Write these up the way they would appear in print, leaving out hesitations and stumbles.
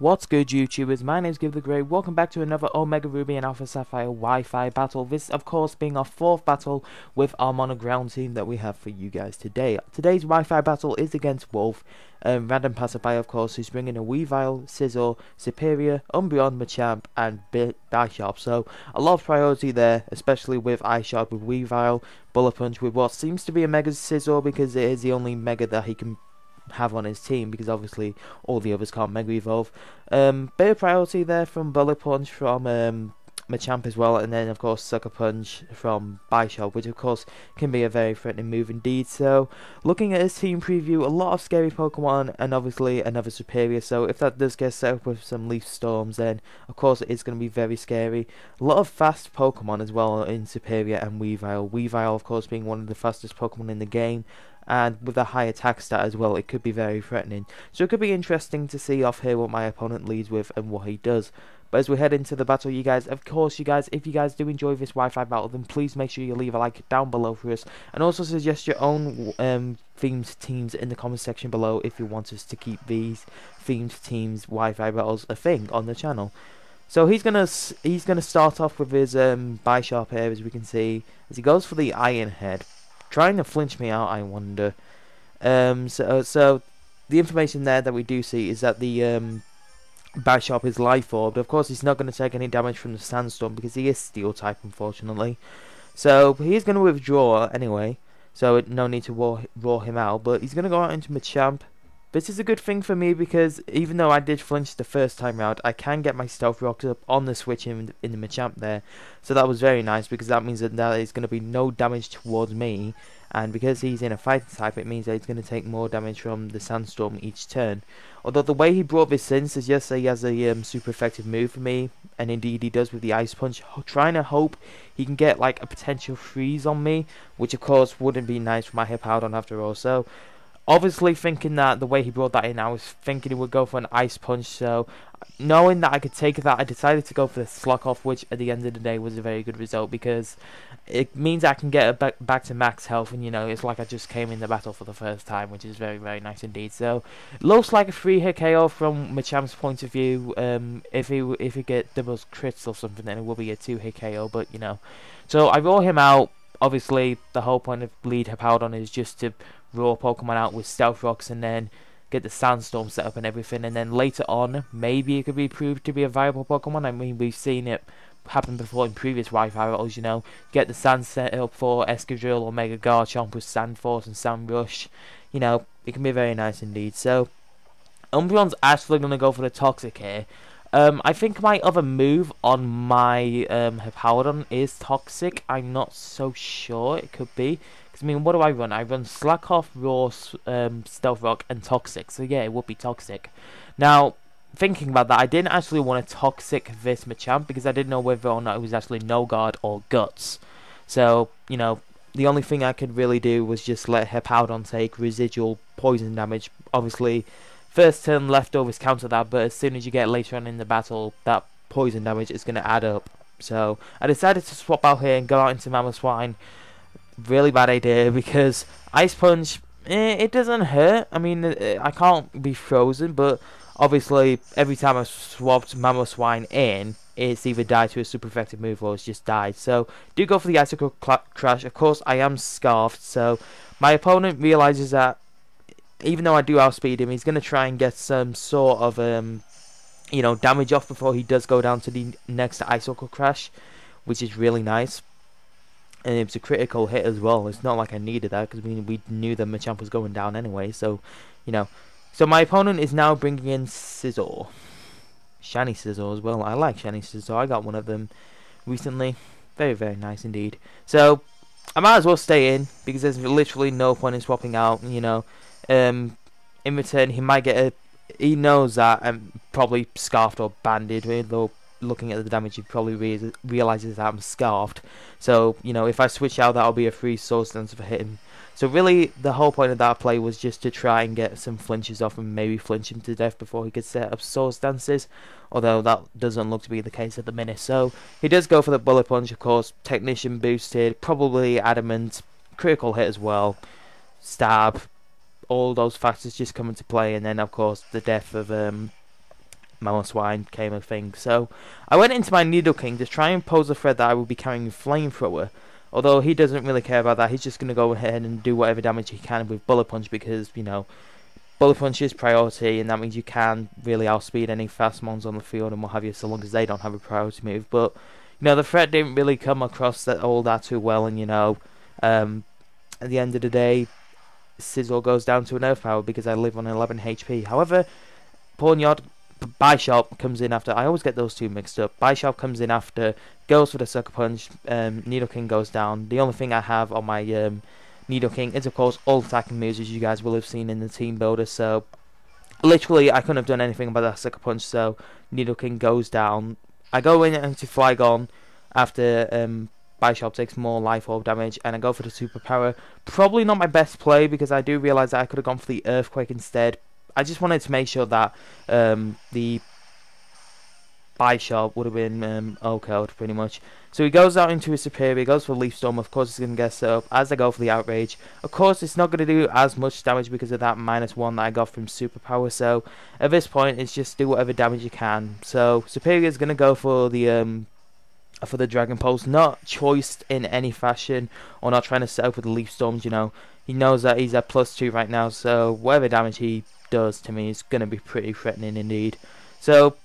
What's good, YouTubers? My name is Gib The Great. Welcome back to another Omega Ruby and Alpha Sapphire Wi-Fi battle. This, of course, being our fourth battle with our mono ground team that we have for you guys today. Today's Wi-Fi battle is against Wolf, random Passerby, of course, who's bringing a Weavile, Scissor, Superior, Umbreon, Machamp, and Ice-Sharp. So a lot of priority there, especially with Ice-Sharp, with Weavile, Bullet Punch, with what seems to be a Mega Scissor because it is the only Mega that he can have on his team, because obviously all the others can't Mega Evolve. Bit of priority there from Bullet Punch from Machamp as well, and then of course Sucker Punch from Ice-Sharp, which of course can be a very threatening move indeed. So looking at his team preview, a lot of scary Pokemon and obviously another Superior, so if that does get set up with some Leaf Storms, then of course it is going to be very scary. A lot of fast Pokemon as well in Superior and Weavile. Weavile of course being one of the fastest Pokemon in the game, and with a high attack stat as well, it could be very threatening. So it could be interesting to see off here what my opponent leads with and what he does. But as we head into the battle, you guys, of course, if you guys do enjoy this Wi-Fi battle, then please make sure you leave a like down below for us, and also suggest your own themed teams in the comment section below if you want us to keep these themed teams Wi-Fi battles a thing on the channel. So he's gonna start off with his Ice-Sharp here, as we can see, as he goes for the Iron Head. Trying to flinch me out, I wonder. So the information there that we do see is that the Ice-Sharp is Life Orb. Of course, he's not going to take any damage from the Sandstorm because he is Steel type, unfortunately. So he's going to withdraw anyway. So no need to roar him out. But he's going to go out into Machamp. This is a good thing for me because even though I did flinch the first time round, I can get my Stealth Rocks up on the switch in the Machamp there. So that was very nice, because that means that there is going to be no damage towards me. And because he's in a fighting type, it means that he's going to take more damage from the Sandstorm each turn. Although the way he brought this in suggests that he has a super effective move for me. And indeed he does with the Ice Punch. Trying to hope he can get like a potential freeze on me, which of course wouldn't be nice for my Hippowdon after all. So obviously thinking that the way he brought that in, I was thinking he would go for an Ice Punch, so knowing that I could take that, I decided to go for the Slug Off, which at the end of the day was a very good result, because it means I can get back to max health, and you know, it's like I just came in the battle for the first time, which is very, very nice indeed. So looks like a 3-hit KO from Machamp's point of view. If he get double crits or something, then it will be a 2-hit KO, but you know. So I roll him out. Obviously the whole point of lead Hippowdon is just to roar Pokemon out with Stealth Rocks and then get the Sandstorm set up and everything, and then later on maybe it could be proved to be a viable Pokemon. I mean, we've seen it happen before in previous Wi-Fi battles, you know, get the Sand set up for Escadrille or Mega Garchomp with Sand Force and Sand Rush. You know, it can be very nice indeed. So Umbreon's actually going to go for the Toxic here. I think my other move on my Hippowdon is Toxic. I'm not so sure. It could be. Because, I mean, what do I run? I run Slack Off, Roar, Stealth Rock, and Toxic. So, yeah, it would be Toxic. Now, thinking about that, I didn't actually want to Toxic this Machamp, because I didn't know whether or not it was actually No Guard or Guts. So, you know, the only thing I could really do was just let Hippowdon take residual poison damage. Obviously, first turn leftovers counter that, but as soon as you get later on in the battle, that poison damage is going to add up. So I decided to swap out here and go out into Mamoswine. Really bad idea, because Ice Punch, it doesn't hurt. I mean, I can't be frozen, but obviously every time I swapped Mamoswine in, it's either died to a super effective move or it's just died. So do go for the Icicle Crash. Of course, I am Scarfed, so my opponent realizes that even though I do outspeed him, he's going to try and get some sort of, you know, damage off before he does go down to the next Icicle Crash, which is really nice. And it was a critical hit as well. It's not like I needed that, because we knew that Machamp was going down anyway. So, you know. So my opponent is now bringing in Scissor. Shiny Scissor as well. I like Shiny Scissor. I got one of them recently. Very, very nice indeed. So I might as well stay in, because there's literally no point in swapping out, you know. In return, he might get a... He knows that I'm probably Scarfed or Banded, though looking at the damage, he probably realizes that I'm Scarfed. So, you know, if I switch out, that'll be a free Soul Stance for him. So really, the whole point of that play was just to try and get some flinches off and maybe flinch him to death before he could set up Soul Stances. Although that doesn't look to be the case at the minute. So he does go for the Bullet Punch, of course. Technician boosted, probably Adamant, critical hit as well, Stab. All those factors just come into play, and then of course the death of Mama Swine came a thing. So I went into my Nidoking to try and pose a threat that I would be carrying Flamethrower. Although he doesn't really care about that, he's just going to go ahead and do whatever damage he can with Bullet Punch because, you know, Bullet Punch is priority, and that means you can really outspeed any fast mons on the field and what have you, so long as they don't have a priority move. But, you know, the threat didn't really come across all that too well, and, you know, at the end of the day, Sizzle goes down to an Earth Power because I live on 11 HP. However, Pawniard, Bishop comes in after. I always get those two mixed up. Bishop comes in after, goes for the Sucker Punch, Nidoking goes down. The only thing I have on my Nidoking is, of course, all attacking moves, as you guys will have seen in the team builder. So, literally, I couldn't have done anything about that Sucker Punch, so Nidoking goes down. I go in into Flygon after Bishop takes more Life Orb damage, and I go for the Super Power. Probably not my best play, because I do realise that I could have gone for the Earthquake instead. I just wanted to make sure that the Bishop would have been OK'd pretty much. So he goes out into his Superior, goes for Leaf Storm. Of course he's going to get set up as I go for the Outrage. Of course it's not going to do as much damage because of that -1 that I got from Super Power. So at this point it's just do whatever damage you can. So Superior is going to go for the Dragon Pulse, not choiced in any fashion, or not trying to set up with the Leaf Storms, you know. He knows that he's at +2 right now, so whatever damage he does to me is going to be pretty threatening indeed. So,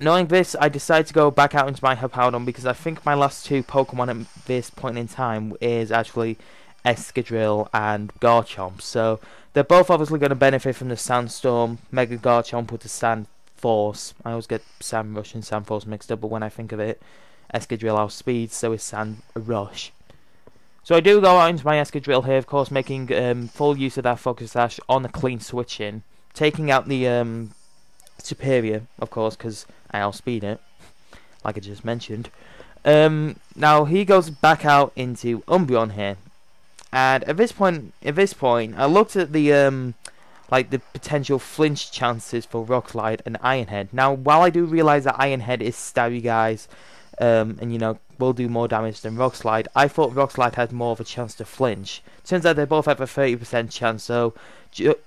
knowing this, I decide to go back out into my Hippowdon because I think my last two Pokemon at this point in time is actually Escadrille and Garchomp. So, they're both obviously going to benefit from the Sandstorm, Mega Garchomp with the Sand Force. I always get Sand Rush and Sand Force mixed up, but when I think of it, Escadrille outspeeds, so is Sand Rush. So I do go out into my Escadrille here, of course, making full use of that Focus Sash on the clean switching, taking out the Superior, of course, because I outspeed it, like I just mentioned. Now he goes back out into Umbreon here, and at this point, I looked at the like the potential flinch chances for Rock Slide and Iron Head. Now, while I do realize that Iron Head is stabby, guys, and you know, will do more damage than Rock Slide, I thought Rock Slide had more of a chance to flinch. Turns out they both have a 30% chance, so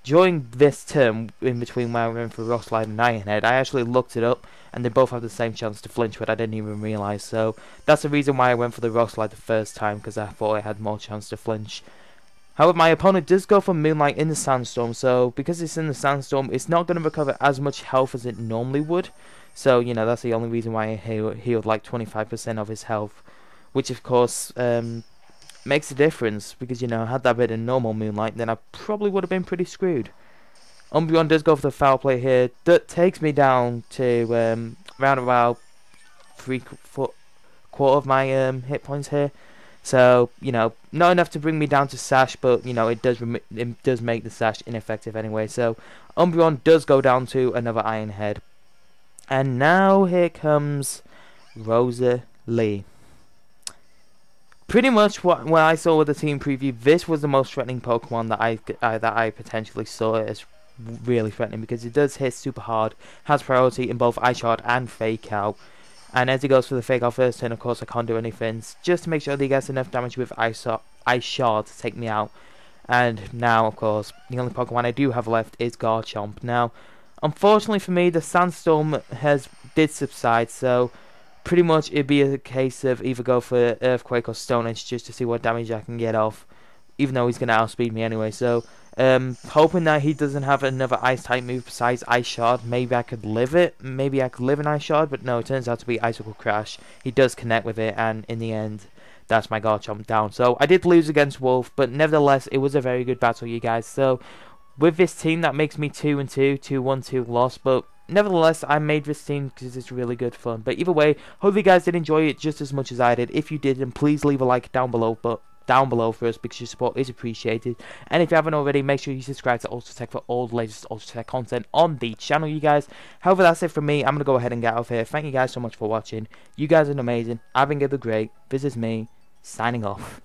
during this term, in between where I went for Rock Slide and Iron Head, I actually looked it up, and they both have the same chance to flinch, but I didn't even realise. So that's the reason why I went for the Rock Slide the first time, because I thought it had more chance to flinch. However, my opponent does go for Moonlight in the Sandstorm, so because it's in the Sandstorm, it's not going to recover as much health as it normally would. So, you know, that's the only reason why he healed like 25% of his health, which of course makes a difference, because, you know, had that been a normal Moonlight, then I probably would have been pretty screwed. Umbreon does go for the Foul Play here. That takes me down to around about 3/4 of my hit points here. So, you know, not enough to bring me down to Sash, but, you know, it does make the Sash ineffective anyway. So, Umbreon does go down to another Iron Head. And now here comes Rosalie. Pretty much what I saw with the team preview, this was the most threatening Pokemon that I potentially saw as really threatening, because it does hit super hard, has priority in both Ice Shard and Fake Out. And as he goes for the Fake Out first turn, of course I can't do anything, just to make sure that he gets enough damage with Ice Shard to take me out. And now, of course, the only Pokemon I do have left is Garchomp. Now, unfortunately for me, the Sandstorm did subside, so pretty much it'd be a case of either go for Earthquake or Stone Edge just to see what damage I can get off, even though he's going to outspeed me anyway. So, hoping that he doesn't have another Ice-type move besides Ice Shard. Maybe I could live it. Maybe I could live an Ice Shard, but no, it turns out to be Icicle Crash. He does connect with it, and in the end, that's my Garchomp down. So, I did lose against Wolf, but nevertheless, it was a very good battle, you guys. So, with this team, that makes me 2-2, 2-1-2 loss, but nevertheless, I made this team because it's really good fun. But either way, hope you guys did enjoy it just as much as I did. If you did, then please leave a like down below for us, because your support is appreciated. And if you haven't already, make sure you subscribe to Ultra Tech for all the latest Ultra Tech content on the channel, you guys. However, that's it from me. I'm going to go ahead and get out of here. Thank you guys so much for watching. You guys are amazing. I've been Gib The Great. This is me, signing off.